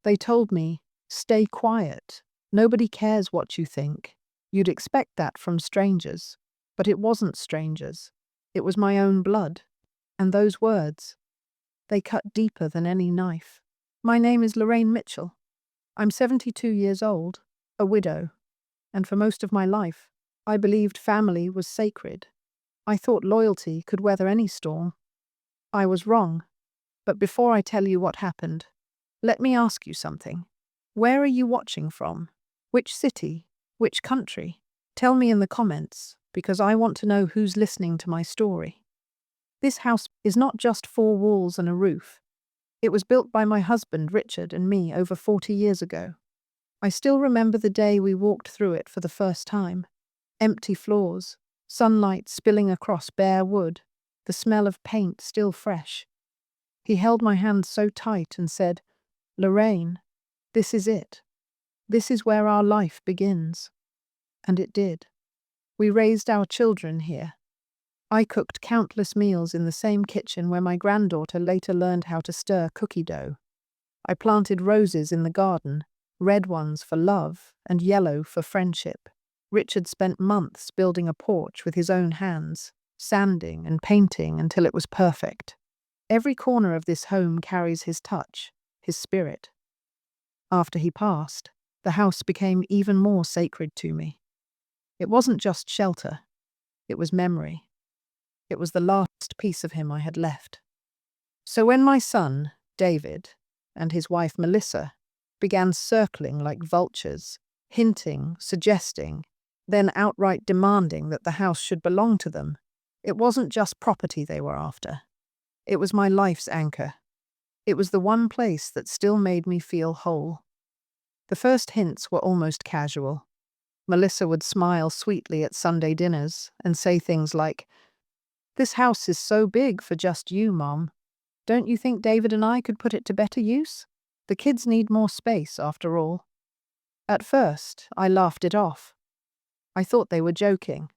They told me, stay quiet. Nobody cares what you think. You'd expect that from strangers. But it wasn't strangers. It was my own blood. And those words, they cut deeper than any knife. My name is Lorraine Mitchell. I'm 72 years old, a widow. And for most of my life, I believed family was sacred. I thought loyalty could weather any storm. I was wrong. But before I tell you what happened, let me ask you something. Where are you watching from? Which city? Which country? Tell me in the comments, because I want to know who's listening to my story. This house is not just 4 walls and a roof. It was built by my husband, Richard, and me over 40 years ago. I still remember the day we walked through it for the first time. Empty floors, sunlight spilling across bare wood, the smell of paint still fresh. He held my hand so tight and said, "Lorraine, this is it. This is where our life begins." And it did. We raised our children here. I cooked countless meals in the same kitchen where my granddaughter later learned how to stir cookie dough. I planted roses in the garden, red ones for love and yellow for friendship. Richard spent months building a porch with his own hands, sanding and painting until it was perfect. Every corner of this home carries his touch, his spirit. After he passed, the house became even more sacred to me. It wasn't just shelter, it was memory. It was the last piece of him I had left. So when my son, David, and his wife, Melissa, began circling like vultures, hinting, suggesting, then outright demanding that the house should belong to them, it wasn't just property they were after. It was my life's anchor. It was the one place that still made me feel whole. The first hints were almost casual. Melissa would smile sweetly at Sunday dinners and say things like, "This house is so big for just you, Mom. Don't you think David and I could put it to better use? The kids need more space, after all." At first, I laughed it off. I thought they were joking.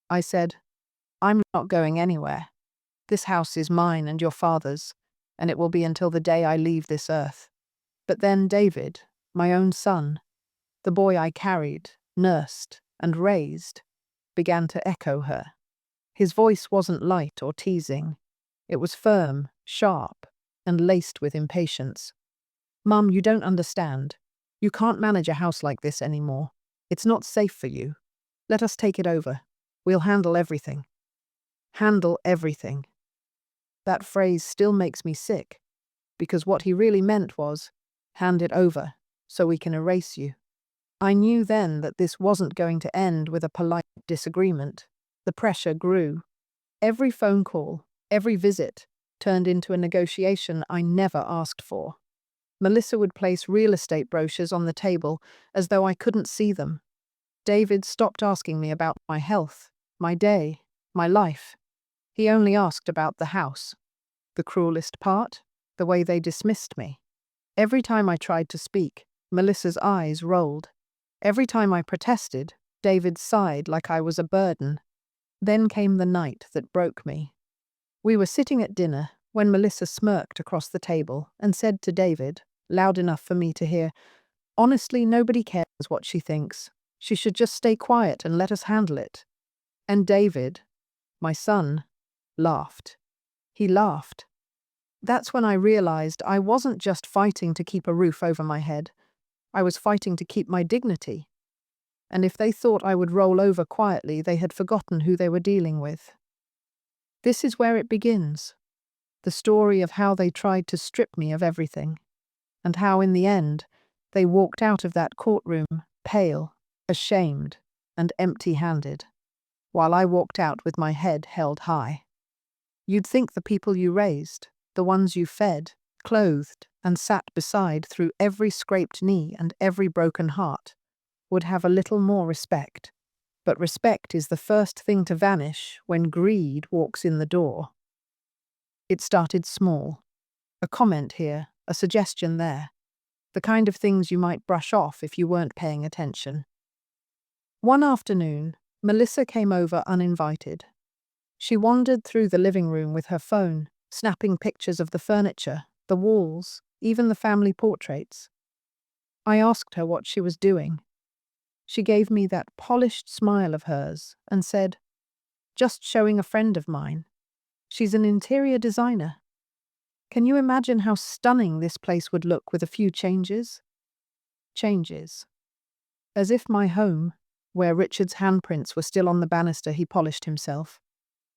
I said, "I'm not going anywhere. This house is mine and your father's, and it will be until the day I leave this earth." But then David, my own son, the boy I carried, nursed, and raised, began to echo her. His voice wasn't light or teasing. It was firm, sharp, and laced with impatience. "Mum, you don't understand. You can't manage a house like this anymore. It's not safe for you. Let us take it over. We'll handle everything." Handle everything. That phrase still makes me sick, because what he really meant was, hand it over, so we can erase you. I knew then that this wasn't going to end with a polite disagreement. The pressure grew. Every phone call, every visit, turned into a negotiation I never asked for. Melissa would place real estate brochures on the table as though I couldn't see them. David stopped asking me about my health, my day, my life. He only asked about the house. The cruelest part? The way they dismissed me. Every time I tried to speak, Melissa's eyes rolled. Every time I protested, David sighed like I was a burden. Then came the night that broke me. We were sitting at dinner when Melissa smirked across the table and said to David, loud enough for me to hear, "Honestly, nobody cares what she thinks. She should just stay quiet and let us handle it." And David, my son, laughed. He laughed. That's when I realized I wasn't just fighting to keep a roof over my head. I was fighting to keep my dignity. And if they thought I would roll over quietly, they had forgotten who they were dealing with. This is where it begins. The story of how they tried to strip me of everything, and how in the end, they walked out of that courtroom, pale, ashamed, and empty-handed, while I walked out with my head held high. You'd think the people you raised, the ones you fed, clothed, and sat beside through every scraped knee and every broken heart, would have a little more respect. But respect is the first thing to vanish when greed walks in the door. It started small. A comment here, a suggestion there. The kind of things you might brush off if you weren't paying attention. One afternoon, Melissa came over uninvited. She wandered through the living room with her phone, snapping pictures of the furniture, the walls, even the family portraits. I asked her what she was doing. She gave me that polished smile of hers and said, "Just showing a friend of mine. She's an interior designer. Can you imagine how stunning this place would look with a few changes?" Changes. As if my home, where Richard's handprints were still on the banister he polished himself,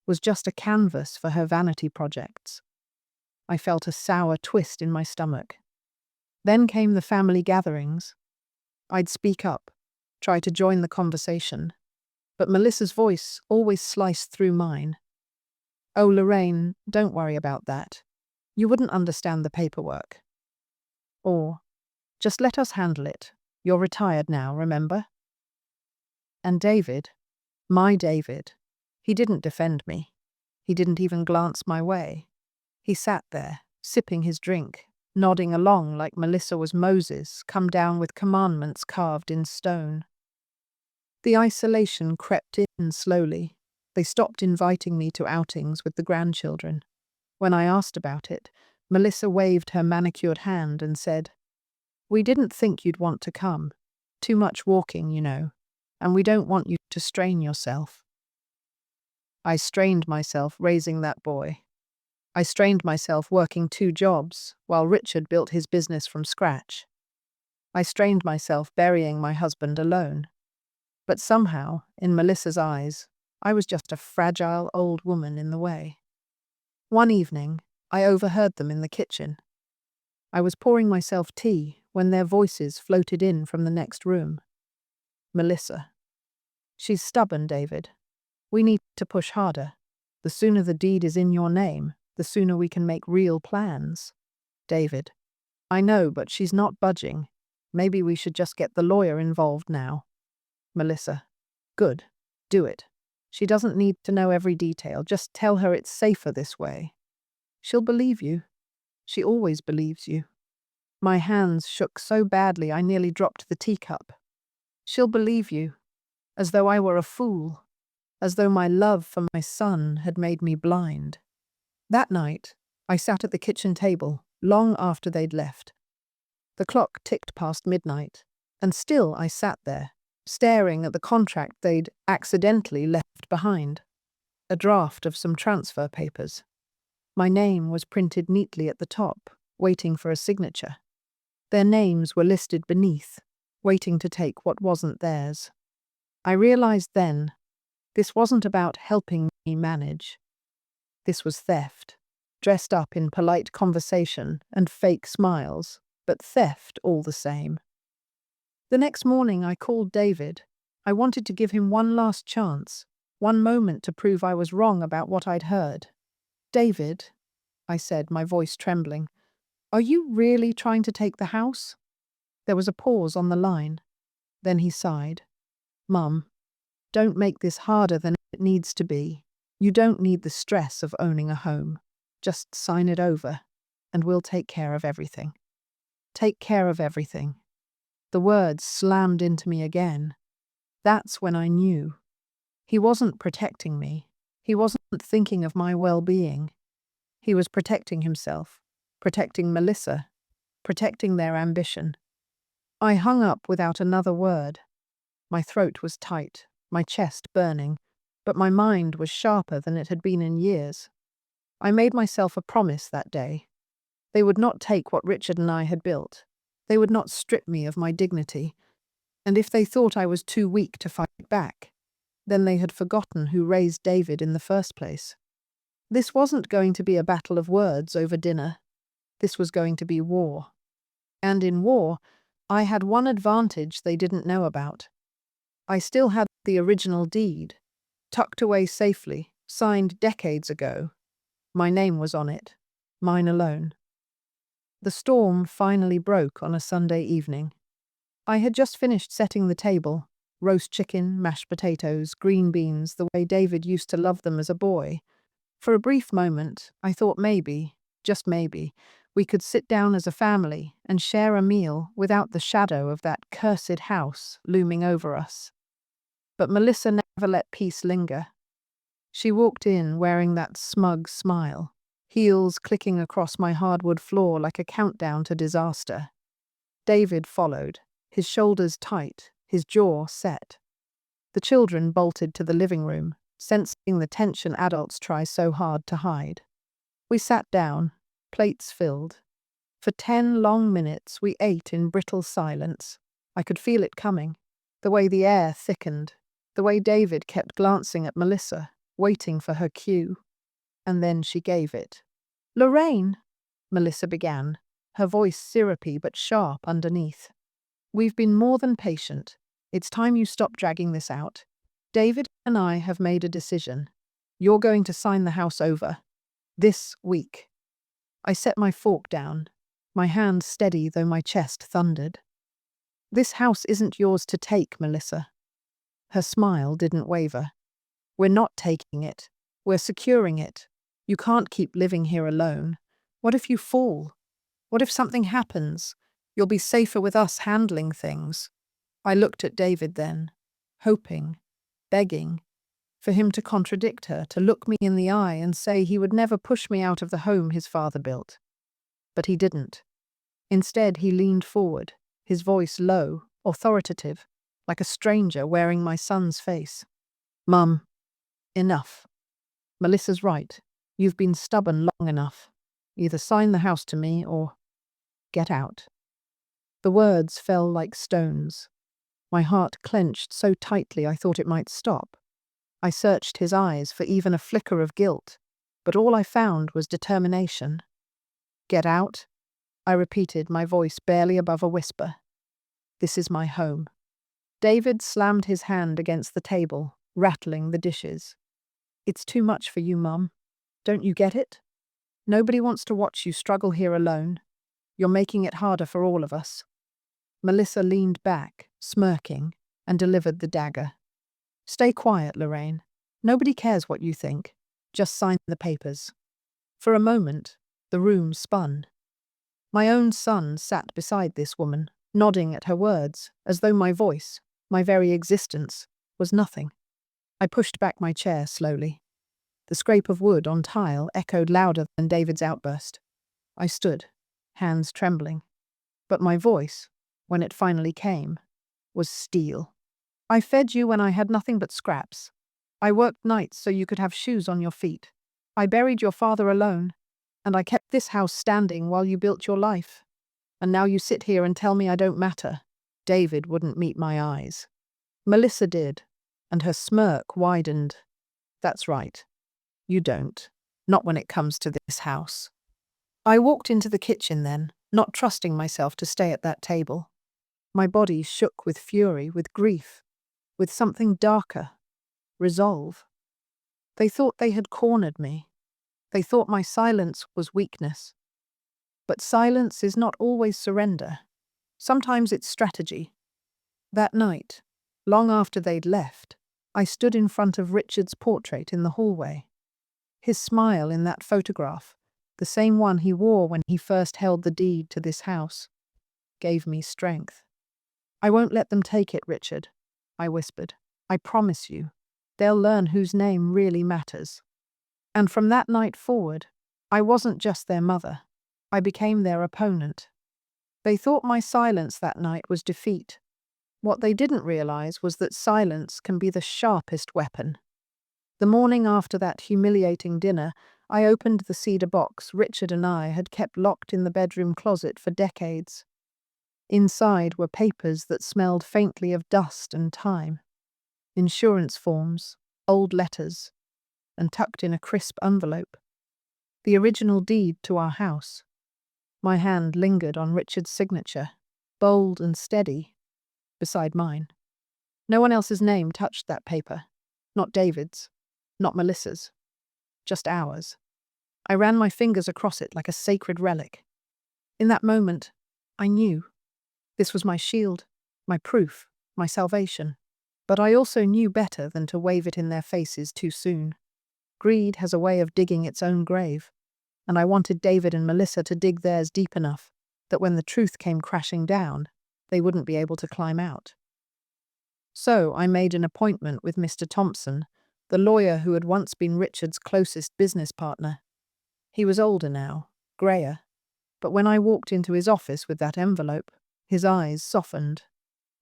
was just a canvas for her vanity projects. I felt a sour twist in my stomach. Then came the family gatherings. I'd speak up, try to join the conversation, but Melissa's voice always sliced through mine. "Oh, Lorraine, don't worry about that. You wouldn't understand the paperwork." Or, "Just let us handle it. You're retired now, remember?" And David, my David, he didn't defend me. He didn't even glance my way. He sat there, sipping his drink, nodding along like Melissa was Moses, come down with commandments carved in stone. The isolation crept in slowly. They stopped inviting me to outings with the grandchildren. When I asked about it, Melissa waved her manicured hand and said, "We didn't think you'd want to come. Too much walking, you know, and we don't want you to strain yourself." I strained myself raising that boy. I strained myself working 2 jobs while Richard built his business from scratch. I strained myself burying my husband alone. But somehow, in Melissa's eyes, I was just a fragile old woman in the way. One evening, I overheard them in the kitchen. I was pouring myself tea when their voices floated in from the next room. "Melissa. She's stubborn, David. We need to push harder. The sooner the deed is in your name, the sooner we can make real plans." David. "I know, but she's not budging. Maybe we should just get the lawyer involved now." Melissa. "Good. Do it. She doesn't need to know every detail. Just tell her it's safer this way. She'll believe you. She always believes you." My hands shook so badly I nearly dropped the teacup. "She'll believe you. As though I were a fool. As though my love for my son had made me blind." That night, I sat at the kitchen table, long after they'd left. The clock ticked past midnight, and still I sat there, staring at the contract they'd accidentally left behind. A draft of some transfer papers. My name was printed neatly at the top, waiting for a signature. Their names were listed beneath, waiting to take what wasn't theirs. I realized then, this wasn't about helping me manage. This was theft, dressed up in polite conversation and fake smiles, but theft all the same. The next morning I called David. I wanted to give him one last chance, one moment to prove I was wrong about what I'd heard. "David," I said, my voice trembling, "are you really trying to take the house?" There was a pause on the line. Then he sighed. "Mum, don't make this harder than it needs to be. You don't need the stress of owning a home. Just sign it over, and we'll take care of everything." Take care of everything. The words slammed into me again. That's when I knew. He wasn't protecting me. He wasn't thinking of my well-being. He was protecting himself, protecting Melissa, protecting their ambition. I hung up without another word. My throat was tight, my chest burning, but my mind was sharper than it had been in years. I made myself a promise that day. They would not take what Richard and I had built. They would not strip me of my dignity. And if they thought I was too weak to fight back, then they had forgotten who raised David in the first place. This wasn't going to be a battle of words over dinner. This was going to be war. And in war, I had one advantage they didn't know about. I still had the original deed, tucked away safely, signed decades ago. My name was on it, mine alone. The storm finally broke on a Sunday evening. I had just finished setting the table, roast chicken, mashed potatoes, green beans, the way David used to love them as a boy. For a brief moment, I thought maybe, just maybe, we could sit down as a family and share a meal without the shadow of that cursed house looming over us. But Melissa never let peace linger. She walked in wearing that smug smile, heels clicking across my hardwood floor like a countdown to disaster. David followed, his shoulders tight, his jaw set. The children bolted to the living room, sensing the tension adults try so hard to hide. We sat down, plates filled. For 10 long minutes we ate in brittle silence. I could feel it coming, the way the air thickened, the way David kept glancing at Melissa, waiting for her cue. And then she gave it. "Lorraine," Melissa began, her voice syrupy but sharp underneath. "We've been more than patient. It's time you stop dragging this out. David and I have made a decision. You're going to sign the house over. This week." I set my fork down, my hand steady though my chest thundered. "This house isn't yours to take, Melissa." Her smile didn't waver. "We're not taking it. We're securing it. You can't keep living here alone. What if you fall? What if something happens? You'll be safer with us handling things." I looked at David then, hoping, begging, for him to contradict her, to look me in the eye and say he would never push me out of the home his father built. But he didn't. Instead, he leaned forward, his voice low, authoritative, like a stranger wearing my son's face. "Mum, enough. Melissa's right. You've been stubborn long enough. Either sign the house to me or get out." The words fell like stones. My heart clenched so tightly I thought it might stop. I searched his eyes for even a flicker of guilt, but all I found was determination. "Get out," I repeated, my voice barely above a whisper. "This is my home." David slammed his hand against the table, rattling the dishes. "It's too much for you, Mum. Don't you get it? Nobody wants to watch you struggle here alone. You're making it harder for all of us." Melissa leaned back, smirking, and delivered the dagger. "Stay quiet, Lorraine. Nobody cares what you think. Just sign the papers." For a moment, the room spun. My own son sat beside this woman, nodding at her words, as though my voice, my very existence, was nothing. I pushed back my chair slowly. The scrape of wood on tile echoed louder than David's outburst. I stood, hands trembling. But my voice, when it finally came, was steel. "I fed you when I had nothing but scraps. I worked nights so you could have shoes on your feet. I buried your father alone, and I kept this house standing while you built your life. And now you sit here and tell me I don't matter." David wouldn't meet my eyes. Melissa did, and her smirk widened. "That's right. You don't. Not when it comes to this house." I walked into the kitchen then, not trusting myself to stay at that table. My body shook with fury, with grief, with something darker. Resolve. They thought they had cornered me. They thought my silence was weakness. But silence is not always surrender. Sometimes it's strategy. That night, long after they'd left, I stood in front of Richard's portrait in the hallway. His smile in that photograph, the same one he wore when he first held the deed to this house, gave me strength. "I won't let them take it, Richard," I whispered. "I promise you. They'll learn whose name really matters." And from that night forward, I wasn't just their mother. I became their opponent. They thought my silence that night was defeat. What they didn't realize was that silence can be the sharpest weapon. The morning after that humiliating dinner, I opened the cedar box Richard and I had kept locked in the bedroom closet for decades. Inside were papers that smelled faintly of dust and time. Insurance forms, old letters, and tucked in a crisp envelope. The original deed to our house. My hand lingered on Richard's signature, bold and steady, beside mine. No one else's name touched that paper. Not David's, not Melissa's, just ours. I ran my fingers across it like a sacred relic. In that moment, I knew. This was my shield, my proof, my salvation. But I also knew better than to wave it in their faces too soon. Greed has a way of digging its own grave, and I wanted David and Melissa to dig theirs deep enough that when the truth came crashing down, they wouldn't be able to climb out. So I made an appointment with Mr. Thompson, the lawyer who had once been Richard's closest business partner. He was older now, greyer, but when I walked into his office with that envelope, His eyes softened.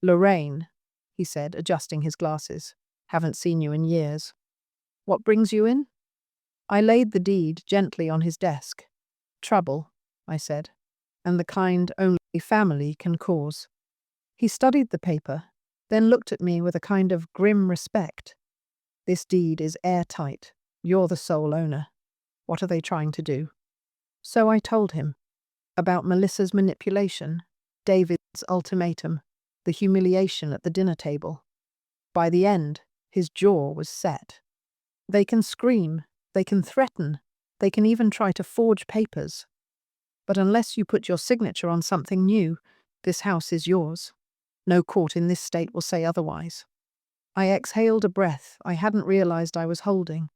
"Lorraine," he said, adjusting his glasses. "Haven't seen you in years. What brings you in?" I laid the deed gently on his desk. "Trouble," I said, "and the kind only family can cause." He studied the paper, then looked at me with a kind of grim respect. "This deed is airtight. You're the sole owner. What are they trying to do?" So I told him about Melissa's manipulation, David's ultimatum, the humiliation at the dinner table. By the end, his jaw was set. They can scream, they can threaten, they can even try to forge papers. But unless you put your signature on something new, this house is yours. No court in this state will say otherwise. I exhaled a breath I hadn't realized I was holding.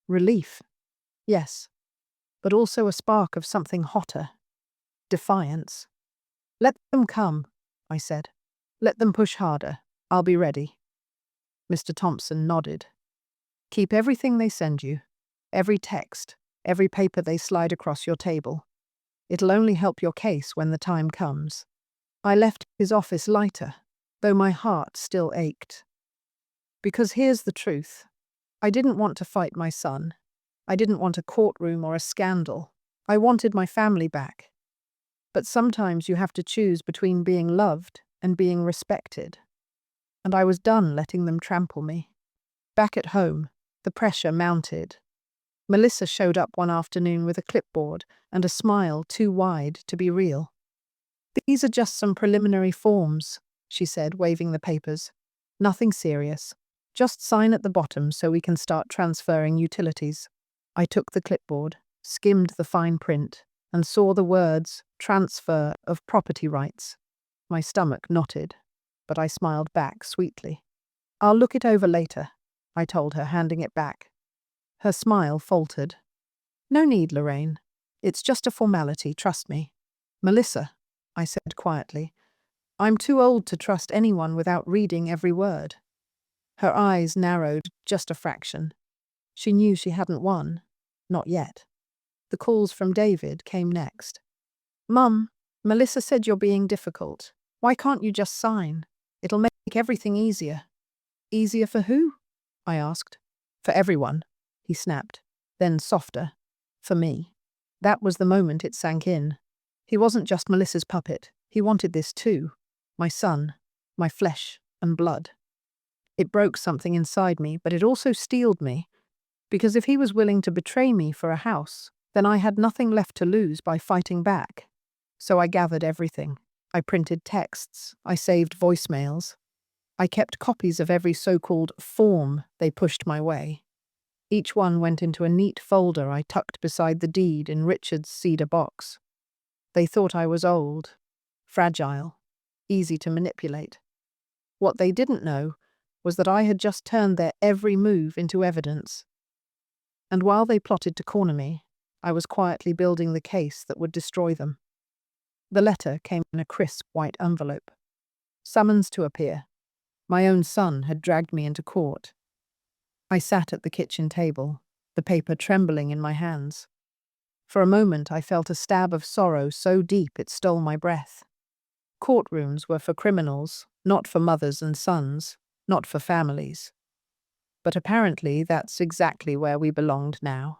Relief, yes, but also a spark of something hotter. Defiance. "Let them come," I said. "Let them push harder. I'll be ready." Mr. Thompson nodded. "Keep everything they send you. Every text, every paper they slide across your table. It'll only help your case when the time comes." I left his office lighter, though my heart still ached. Because here's the truth. I didn't want to fight my son. I didn't want a courtroom or a scandal. I wanted my family back. But sometimes you have to choose between being loved and being respected. And I was done letting them trample me. Back at home, the pressure mounted. Melissa showed up one afternoon with a clipboard and a smile too wide to be real. "These are just some preliminary forms," she said, waving the papers. "Nothing serious. Just sign at the bottom so we can start transferring utilities." I took the clipboard, skimmed the fine print, and saw the words, "transfer of property rights." My stomach knotted, but I smiled back sweetly. "I'll look it over later," I told her, handing it back. Her smile faltered. "No need, Lorraine. It's just a formality, trust me." "Melissa," I said quietly, "I'm too old to trust anyone without reading every word." Her eyes narrowed just a fraction. She knew she hadn't won. Not yet. The calls from David came next. "Mum, Melissa said you're being difficult. Why can't you just sign? It'll make everything easier." "Easier for who?" I asked. "For everyone," he snapped. Then softer. "For me." That was the moment it sank in. He wasn't just Melissa's puppet. He wanted this too. My son. My flesh and blood. It broke something inside me, but it also steeled me. Because if he was willing to betray me for a house, then I had nothing left to lose by fighting back. So I gathered everything. I printed texts. I saved voicemails. I kept copies of every so-called form they pushed my way. Each one went into a neat folder I tucked beside the deed in Richard's cedar box. They thought I was old, fragile, easy to manipulate. What they didn't know was that I had just turned their every move into evidence. And while they plotted to corner me, I was quietly building the case that would destroy them. The letter came in a crisp white envelope. Summons to appear. My own son had dragged me into court. I sat at the kitchen table, the paper trembling in my hands. For a moment I felt a stab of sorrow so deep it stole my breath. Courtrooms were for criminals, not for mothers and sons, not for families. But apparently that's exactly where we belonged now.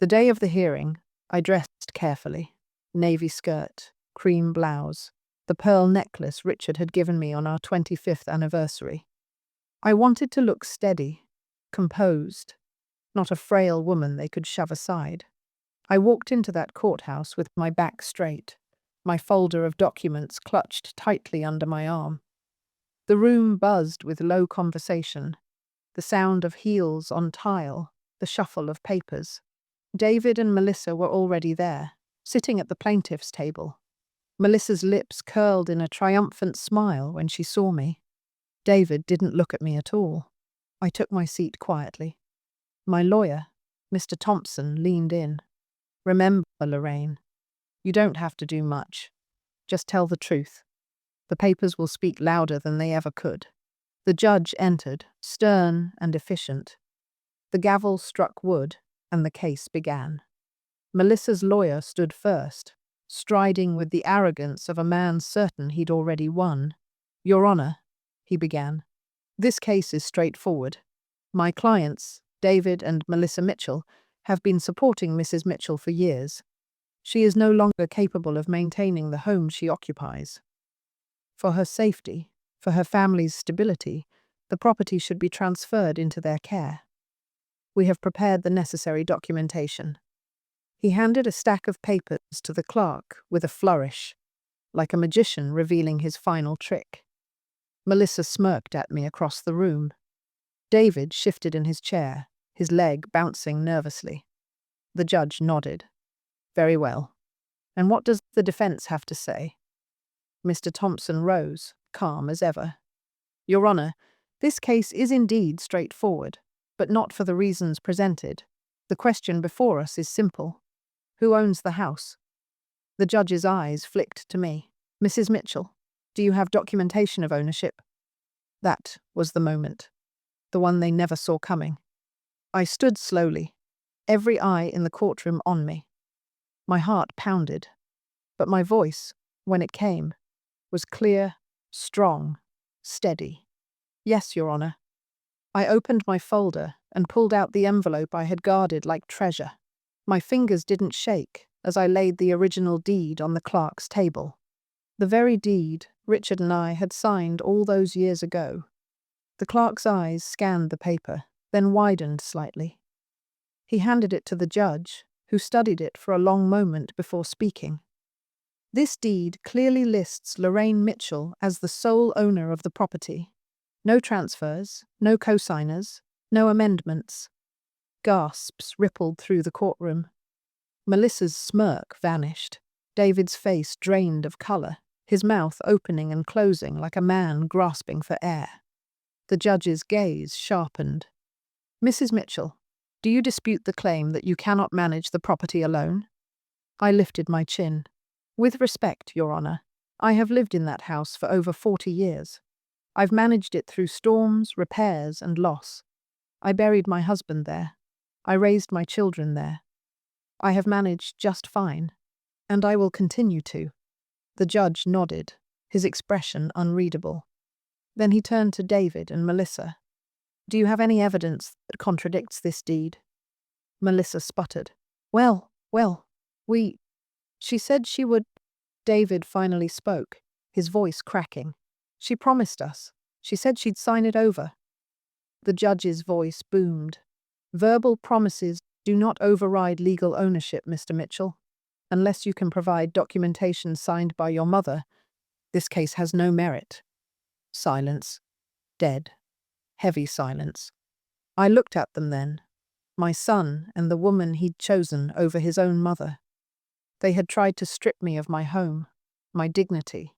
The day of the hearing, I dressed carefully. Navy skirt, cream blouse, the pearl necklace Richard had given me on our 25th anniversary. I wanted to look steady, composed, not a frail woman they could shove aside. I walked into that courthouse with my back straight, my folder of documents clutched tightly under my arm. The room buzzed with low conversation, the sound of heels on tile, the shuffle of papers. David and Melissa were already there, sitting at the plaintiff's table. Melissa's lips curled in a triumphant smile when she saw me. David didn't look at me at all. I took my seat quietly. My lawyer, Mr. Thompson, leaned in. "Remember, Lorraine, you don't have to do much. Just tell the truth. The papers will speak louder than they ever could." The judge entered, stern and efficient. The gavel struck wood, and the case began. Melissa's lawyer stood first, striding with the arrogance of a man certain he'd already won. "Your Honor," he began, "this case is straightforward. My clients, David and Melissa Mitchell, have been supporting Mrs. Mitchell for years. She is no longer capable of maintaining the home she occupies. For her safety, for her family's stability, the property should be transferred into their care. We have prepared the necessary documentation." He handed a stack of papers to the clerk with a flourish, like a magician revealing his final trick. Melissa smirked at me across the room. David shifted in his chair, his leg bouncing nervously. The judge nodded. "Very well. And what does the defense have to say?" Mr. Thompson rose, calm as ever. "Your Honor, this case is indeed straightforward, but not for the reasons presented. The question before us is simple. Who owns the house?" The judge's eyes flicked to me. "Mrs. Mitchell, do you have documentation of ownership?" That was the moment. The one they never saw coming. I stood slowly, every eye in the courtroom on me. My heart pounded, but my voice, when it came, was clear, strong, steady. "Yes, Your Honor." I opened my folder and pulled out the envelope I had guarded like treasure. My fingers didn't shake as I laid the original deed on the clerk's table. The very deed Richard and I had signed all those years ago. The clerk's eyes scanned the paper, then widened slightly. He handed it to the judge, who studied it for a long moment before speaking. "This deed clearly lists Lorraine Mitchell as the sole owner of the property. No transfers, no co-signers, no amendments." Gasps rippled through the courtroom. Melissa's smirk vanished. David's face drained of color, his mouth opening and closing like a man grasping for air. The judge's gaze sharpened. "Mrs. Mitchell, do you dispute the claim that you cannot manage the property alone?" I lifted my chin. "With respect, Your Honor, I have lived in that house for over 40 years. I've managed it through storms, repairs, and loss. I buried my husband there. I raised my children there. I have managed just fine, and I will continue to." The judge nodded, his expression unreadable. Then he turned to David and Melissa. "Do you have any evidence that contradicts this deed?" Melissa sputtered. Well, she said she would." David finally spoke, his voice cracking. "She promised us. She said she'd sign it over." The judge's voice boomed. "Verbal promises do not override legal ownership, Mr. Mitchell. Unless you can provide documentation signed by your mother, this case has no merit." Silence. Dead. Heavy silence. I looked at them then. My son and the woman he'd chosen over his own mother. They had tried to strip me of my home, my dignity.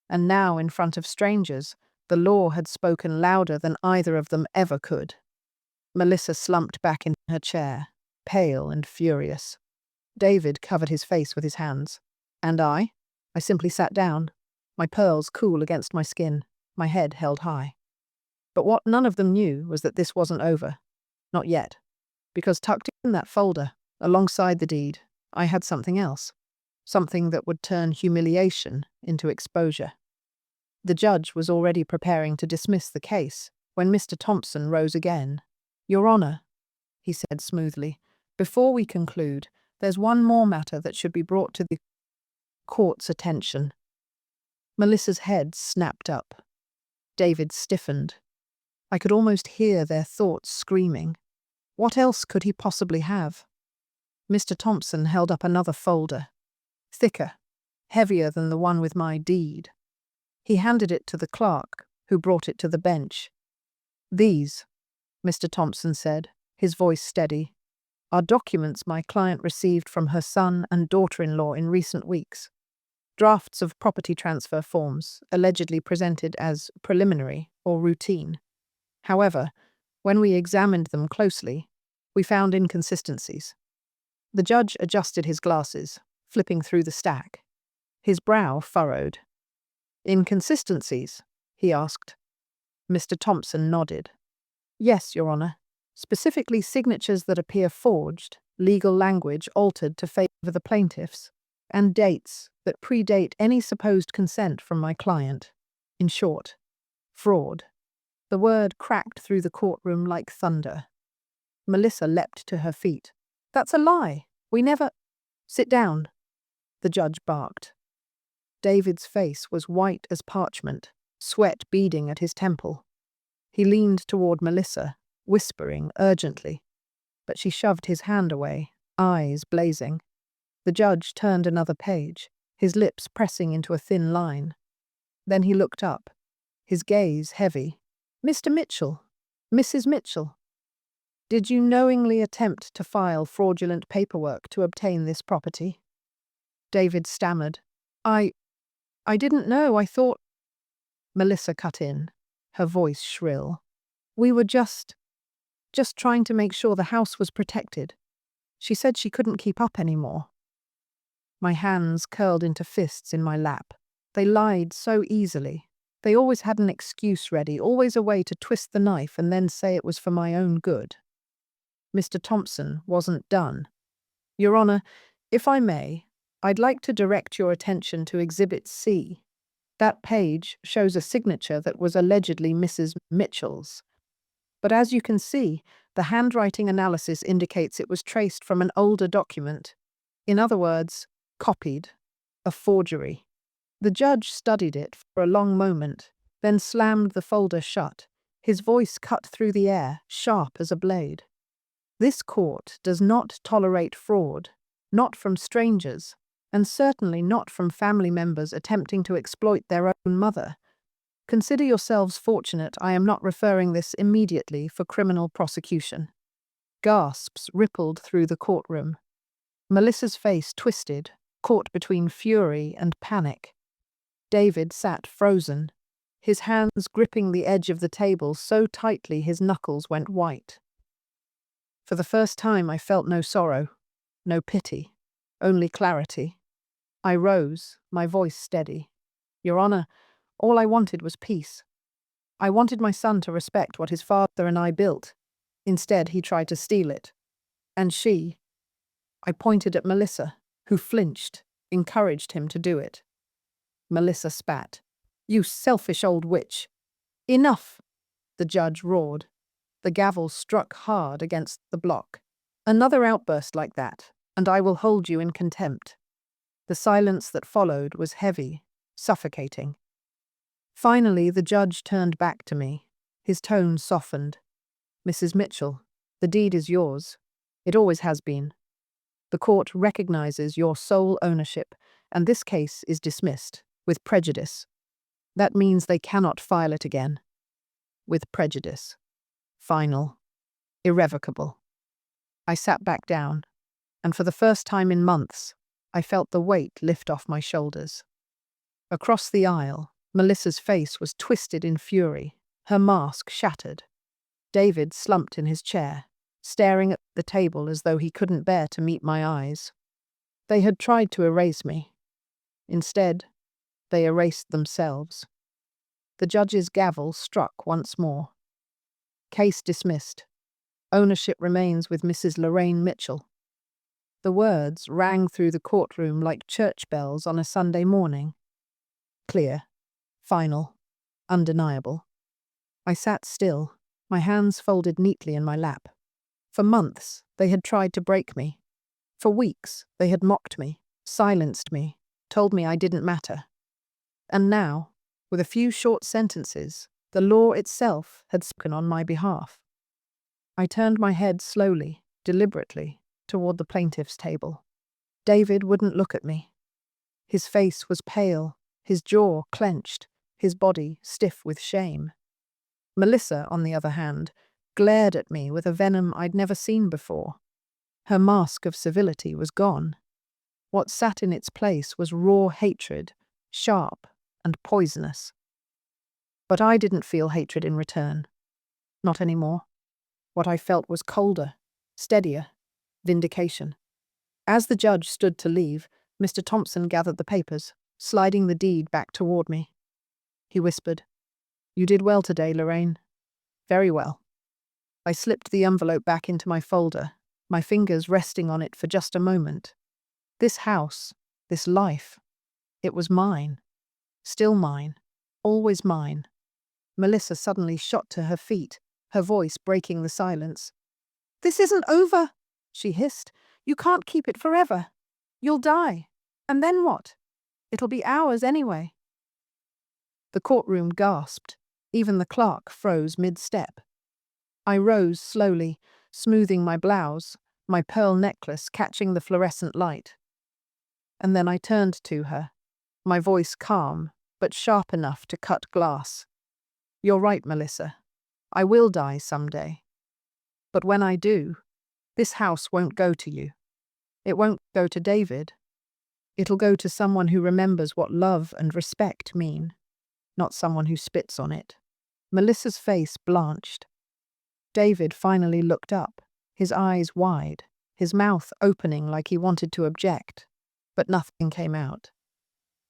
And now, in front of strangers, the law had spoken louder than either of them ever could. Melissa slumped back in her chair, pale and furious. David covered his face with his hands. And I simply sat down, my pearls cool against my skin, my head held high. But what none of them knew was that this wasn't over. Not yet. Because tucked in that folder, alongside the deed, I had something else. Something that would turn humiliation into exposure. The judge was already preparing to dismiss the case when Mr. Thompson rose again. "Your Honor," he said smoothly, "before we conclude, there's one more matter that should be brought to the court's attention." Melissa's head snapped up. David stiffened. I could almost hear their thoughts screaming. What else could he possibly have? Mr. Thompson held up another folder. Thicker, heavier than the one with my deed. He handed it to the clerk, who brought it to the bench. "These," Mr. Thompson said, his voice steady, "are documents my client received from her son and daughter-in-law in recent weeks. Drafts of property transfer forms, allegedly presented as preliminary or routine. However, when we examined them closely, we found inconsistencies." The judge adjusted his glasses, flipping through the stack. His brow furrowed. "Inconsistencies?" he asked. Mr. Thompson nodded. "Yes, Your Honor. Specifically signatures that appear forged, legal language altered to favor the plaintiffs, and dates that predate any supposed consent from my client. In short, fraud. The word cracked through the courtroom like thunder. Melissa leapt to her feet. That's a lie. We never— Sit down, the judge barked. David's face was white as parchment, sweat beading at his temple. He leaned toward Melissa, whispering urgently, but she shoved his hand away, eyes blazing. The judge turned another page, his lips pressing into a thin line. Then he looked up, his gaze heavy. Mr. Mitchell, Mrs. Mitchell, did you knowingly attempt to file fraudulent paperwork to obtain this property? David stammered. I didn't know, I thought— Melissa cut in, her voice shrill. We were just trying to make sure the house was protected. She said she couldn't keep up anymore. My hands curled into fists in my lap. They lied so easily. They always had an excuse ready, always a way to twist the knife and then say it was for my own good. Mr. Thompson wasn't done. Your Honor, if I may, I'd like to direct your attention to Exhibit C. That page shows a signature that was allegedly Mrs. Mitchell's. But as you can see, the handwriting analysis indicates it was traced from an older document. In other words, copied. A forgery. The judge studied it for a long moment, then slammed the folder shut. His voice cut through the air, sharp as a blade. This court does not tolerate fraud, not from strangers, and certainly not from family members attempting to exploit their own mother. Consider yourselves fortunate I am not referring this immediately for criminal prosecution. Gasps rippled through the courtroom. Melissa's face twisted, caught between fury and panic. David sat frozen, his hands gripping the edge of the table so tightly his knuckles went white. For the first time I felt no sorrow, no pity, only clarity. I rose, my voice steady. Your Honor, all I wanted was peace. I wanted my son to respect what his father and I built. Instead, he tried to steal it. And she— I pointed at Melissa, who flinched, encouraged him to do it. Melissa spat. You selfish old witch. Enough, the judge roared. The gavel struck hard against the block. Another outburst like that, and I will hold you in contempt. The silence that followed was heavy, suffocating. Finally, the judge turned back to me. His tone softened. Mrs. Mitchell, the deed is yours. It always has been. The court recognizes your sole ownership, and this case is dismissed, with prejudice. That means they cannot file it again. With prejudice. Final. Irrevocable. I sat back down, and for the first time in months, I felt the weight lift off my shoulders. Across the aisle, Melissa's face was twisted in fury, her mask shattered. David slumped in his chair, staring at the table as though he couldn't bear to meet my eyes. They had tried to erase me. Instead, they erased themselves. The judge's gavel struck once more. Case dismissed. Ownership remains with Mrs. Lorraine Mitchell. The words rang through the courtroom like church bells on a Sunday morning. Clear, final, undeniable. I sat still, my hands folded neatly in my lap. For months, they had tried to break me. For weeks, they had mocked me, silenced me, told me I didn't matter. And now, with a few short sentences, the law itself had spoken on my behalf. I turned my head slowly, deliberately, toward the plaintiff's table. David wouldn't look at me. His face was pale, his jaw clenched, his body stiff with shame. Melissa, on the other hand, glared at me with a venom I'd never seen before. Her mask of civility was gone. What sat in its place was raw hatred, sharp and poisonous. But I didn't feel hatred in return. Not anymore. What I felt was colder, steadier, vindication. As the judge stood to leave, Mr. Thompson gathered the papers, sliding the deed back toward me. He whispered, "You did well today, Lorraine. Very well." I slipped the envelope back into my folder, my fingers resting on it for just a moment. This house, this life. It was mine. Still mine. Always mine. Melissa suddenly shot to her feet, her voice breaking the silence. "This isn't over," she hissed. "You can't keep it forever. You'll die. And then what? It'll be ours anyway." The courtroom gasped. Even the clerk froze mid-step. I rose slowly, smoothing my blouse, my pearl necklace catching the fluorescent light. And then I turned to her, my voice calm, but sharp enough to cut glass. "You're right, Melissa. I will die someday. But when I do, this house won't go to you. It won't go to David. It'll go to someone who remembers what love and respect mean, not someone who spits on it." Melissa's face blanched. David finally looked up, his eyes wide, his mouth opening like he wanted to object, but nothing came out.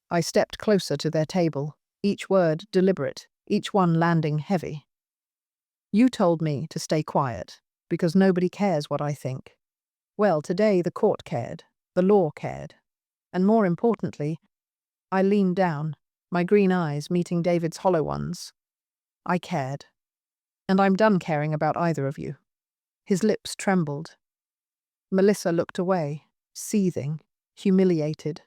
I stepped closer to their table, each word deliberate, each one landing heavy. "You told me to stay quiet, because nobody cares what I think. Well, today the court cared, the law cared. And more importantly," I leaned down, my green eyes meeting David's hollow ones, "I cared. And I'm done caring about either of you." His lips trembled. Melissa looked away, seething, humiliated.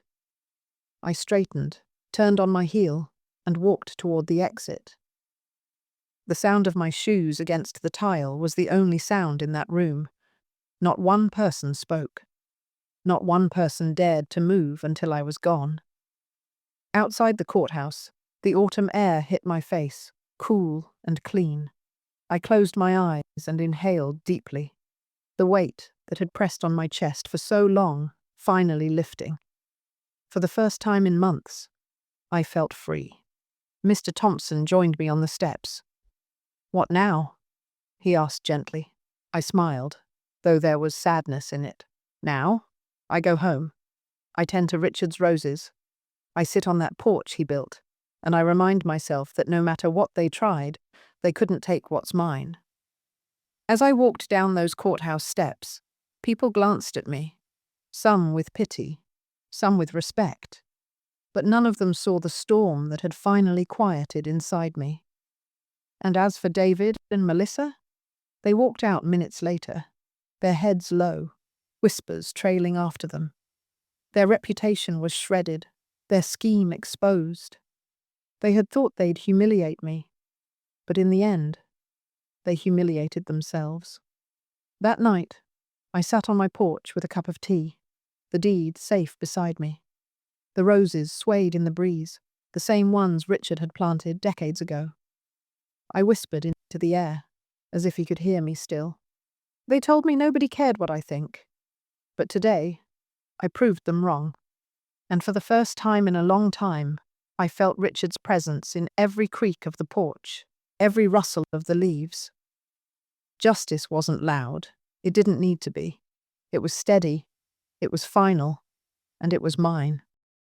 I straightened, turned on my heel, and walked toward the exit. The sound of my shoes against the tile was the only sound in that room. Not one person spoke. Not one person dared to move until I was gone. Outside the courthouse, the autumn air hit my face, cool and clean. I closed my eyes and inhaled deeply, the weight that had pressed on my chest for so long finally lifting. For the first time in months, I felt free. Mr. Thompson joined me on the steps. "What now?" he asked gently. I smiled, though there was sadness in it. "Now? I go home. I tend to Richard's roses. I sit on that porch he built, and I remind myself that no matter what they tried, they couldn't take what's mine." As I walked down those courthouse steps, people glanced at me, some with pity, some with respect, but none of them saw the storm that had finally quieted inside me. And as for David and Melissa, they walked out minutes later, their heads low, whispers trailing after them. Their reputation was shredded, their scheme exposed. They had thought they'd humiliate me, but in the end, they humiliated themselves. That night, I sat on my porch with a cup of tea, the deed safe beside me. The roses swayed in the breeze, the same ones Richard had planted decades ago. I whispered into the air, as if he could hear me still. They told me nobody cared what I think. But today, I proved them wrong. And for the first time in a long time, I felt Richard's presence in every creak of the porch, every rustle of the leaves. Justice wasn't loud. It didn't need to be. It was steady. It was final. And it was mine.